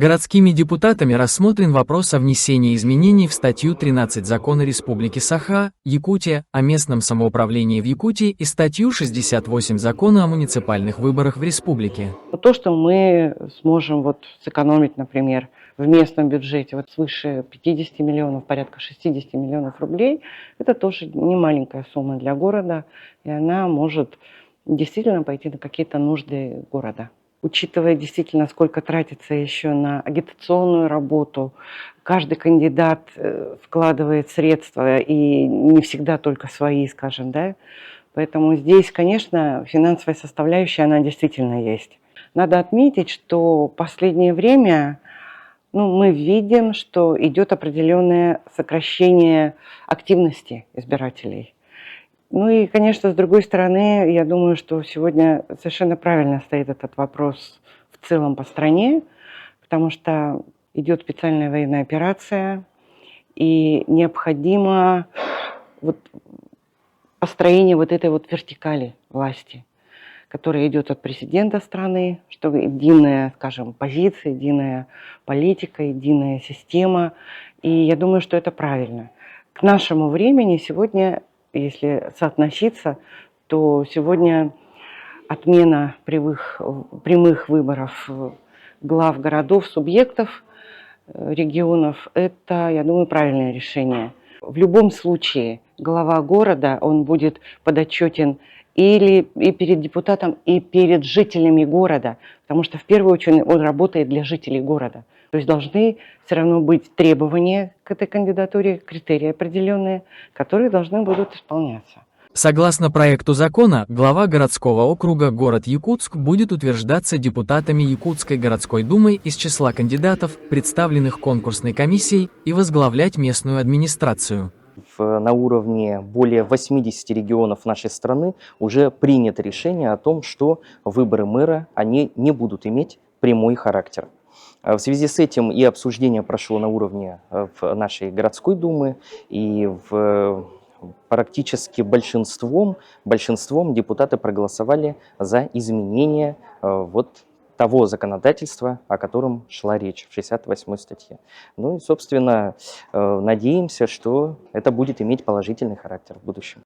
Городскими депутатами рассмотрен вопрос о внесении изменений в статью 13 Закона Республики Саха, Якутия о местном самоуправлении в Якутии и статью 68 Закона о муниципальных выборах в республике. То, что мы сможем сэкономить, например, в местном бюджете свыше 50 миллионов, порядка 60 миллионов рублей, это тоже не маленькая сумма для города, и она может действительно пойти на какие-то нужды города. Учитывая действительно, сколько тратится еще на агитационную работу, каждый кандидат вкладывает средства, и не всегда только свои, скажем, да. Поэтому здесь, конечно, финансовая составляющая, она действительно есть. Надо отметить, что в последнее время мы видим, что идет определенное сокращение активности избирателей. И, конечно, с другой стороны, я думаю, что сегодня совершенно правильно стоит этот вопрос в целом по стране, потому что идет специальная военная операция, и необходимо построение этой вертикали власти, которая идет от президента страны, чтобы единая, скажем, позиция, единая политика, единая система. И я думаю, что это правильно. К нашему времени сегодня, если соотноситься, то сегодня отмена прямых выборов глав городов, субъектов, регионов, это, я думаю, правильное решение. В любом случае глава города, он будет подотчетен и перед депутатом, и перед жителями города, потому что в первую очередь он работает для жителей города. То есть должны все равно быть требования к этой кандидатуре, критерии определенные, которые должны будут исполняться. Согласно проекту закона, глава городского округа город Якутск будет утверждаться депутатами Якутской городской думы из числа кандидатов, представленных конкурсной комиссией, и возглавлять местную администрацию. На уровне более 80 регионов нашей страны уже принято решение о том, что выборы мэра, они не будут иметь прямой характер. В связи с этим и обсуждение прошло на уровне нашей городской думы, и практически большинством депутаты проголосовали за изменение того законодательства, о котором шла речь в 68-й статье. И, собственно, надеемся, что это будет иметь положительный характер в будущем.